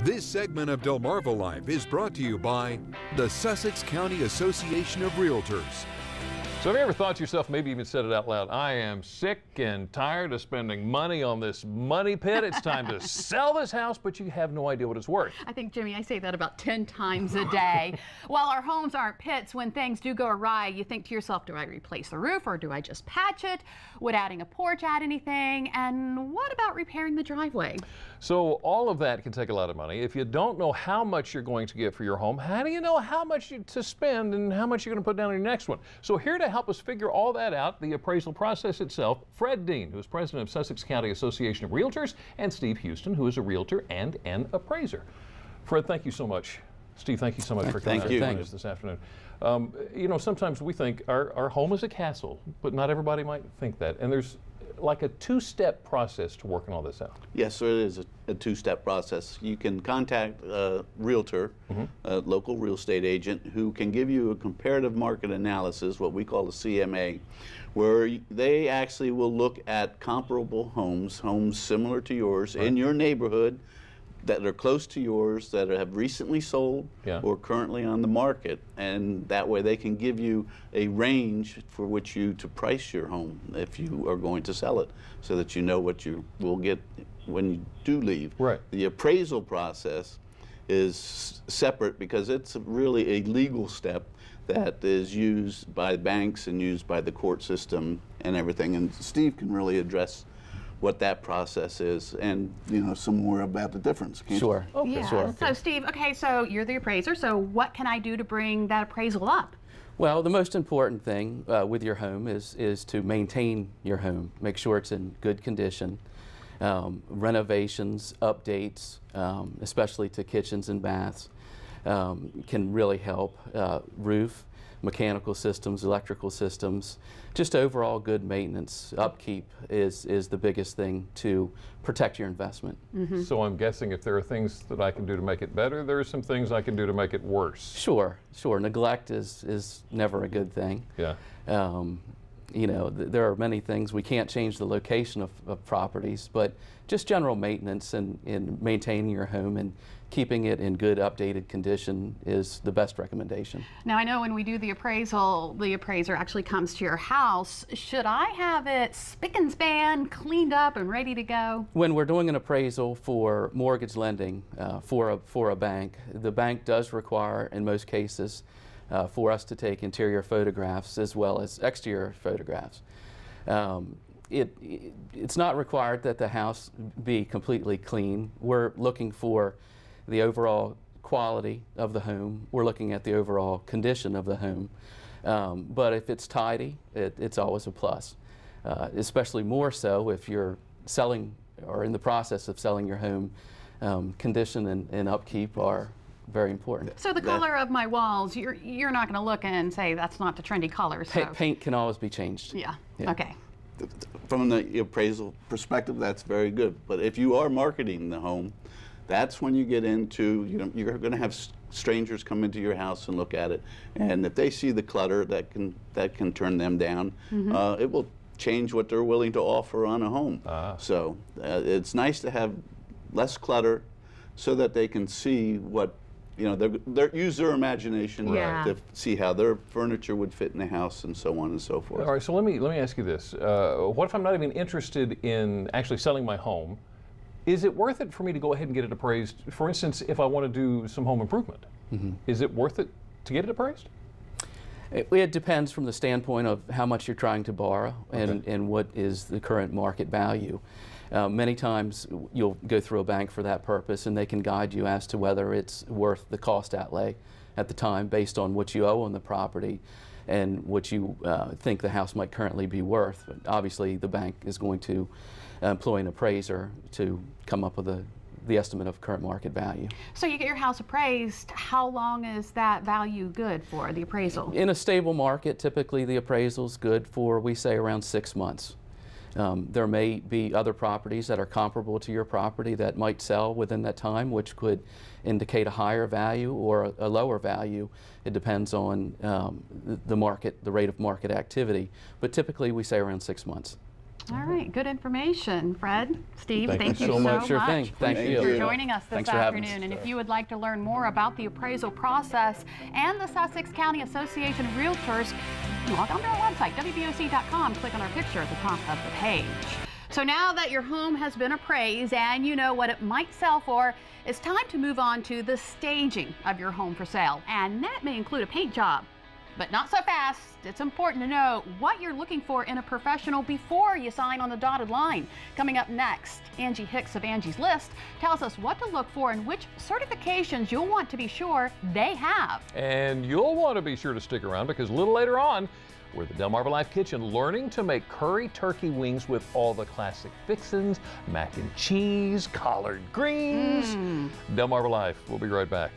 This segment of Delmarva Life is brought to you by the Sussex County Association of Realtors. So have you ever thought to yourself, maybe even said it out loud, I am sick and tired of spending money on this money pit. It's time to sell this house, but you have no idea what it's worth. I think, Jimmy, I say that about 10 times a day. While our homes aren't pits, when things do go awry, you think to yourself, do I replace the roof or do I just patch it? Would adding a porch add anything? And what about repairing the driveway? So all of that can take a lot of money. If you don't know how much you're going to get for your home, how do you know how much to spend and how much you're going to put down on your next one? So here to help us figure all that out, the appraisal process itself, Fred Dean, who is president of Sussex County Association of Realtors, and Steve Houston, who is a realtor and an appraiser. Fred, thank you so much. Steve, thank you so much for coming to us this afternoon. You know, sometimes we think our home is a castle, but not everybody might think that. And there's like a two-step process to working all this out. Yes, so it is a two-step process. You can contact a realtor, a local real estate agent, who can give you a comparative market analysis, what we call a CMA, where they actually will look at comparable homes similar to yours in your neighborhood, that are close to yours, that have recently sold or currently on the market, and that way they can give you a range for which you to price your home if you are going to sell it, so that you know what you will get when you do leave. Right. The appraisal process is separate because it's really a legal step that is used by banks and used by the court system and everything, and Steve can really address what that process is, and some more about the difference. Sure. Okay. Sure. So Steve, okay, so you're the appraiser, so what can I do to bring that appraisal up? Well, the most important thing with your home is to maintain your home. Make sure it's in good condition. Renovations, updates, especially to kitchens and baths, can really help. Roof, mechanical systems, electrical systems, just overall good maintenance. Upkeep is the biggest thing to protect your investment. So I'm guessing if there are things that I can do to make it better, there are some things I can do to make it worse. Sure. Neglect is never a good thing. Yeah. You know, there are many things. We can't change the location of properties, but just general maintenance and maintaining your home and keeping it in good, updated condition is the best recommendation. Now, I know when we do the appraisal, the appraiser actually comes to your house. Should I have it spick and span, cleaned up and ready to go? When we're doing an appraisal for mortgage lending for a bank, the bank does require, in most cases, for us to take interior photographs as well as exterior photographs. It's not required that the house be completely clean. We're looking for the overall quality of the home. We're looking at the overall condition of the home. But if it's tidy, it's always a plus. Especially more so if you're selling or in the process of selling your home. Condition and upkeep are very important. So the color of my walls, you're not going to look and say that's not the trendy color. So. Paint can always be changed. Yeah. Okay. From the appraisal perspective, that's very good. But if you are marketing the home, that's when you get into, you're going to have strangers come into your house and look at it, and if they see the clutter, that can turn them down. It will change what they're willing to offer on a home. So it's nice to have less clutter, so that they can see what they use their imagination to see how their furniture would fit in the house and so on and so forth. All right, so let me ask you this: what if I'm not even interested in actually selling my home? Is it worth it for me to go ahead and get it appraised? For instance, if I want to do some home improvement, is it worth it to get it appraised? It depends from the standpoint of how much you're trying to borrow and what is the current market value. Many times you'll go through a bank for that purpose, and they can guide you as to whether it's worth the cost outlay at the time based on what you owe on the property and what you think the house might currently be worth. But obviously the bank is going to employ an appraiser to come up with the estimate of current market value. So you get your house appraised, how long is that value good for, the appraisal? In a stable market, typically the appraisal is good for, we say, around 6 months. There may be other properties that are comparable to your property that might sell within that time, which could indicate a higher value or a lower value. It depends on the market, the rate of market activity. But typically we say around 6 months. All right, good information, Fred, Steve. Thank you so much. Sure thing. Thank you. for joining us this Thanks for having us. afternoon. And if you would like to learn more about the appraisal process and the Sussex County Association of Realtors, log on to our website, wboc.com. Click on our picture at the top of the page. So now that your home has been appraised and you know what it might sell for, it's time to move on to the staging of your home for sale. And that may include a paint job. But not so fast. It's important to know what you're looking for in a professional before you sign on the dotted line. Coming up next, Angie Hicks of Angie's List tells us what to look for and which certifications you'll want to be sure they have. And you'll want to be sure to stick around because a little later on, we're at the Delmarva Life Kitchen learning to make curry turkey wings with all the classic fixins, mac and cheese, collard greens. Delmarva Life. We'll be right back.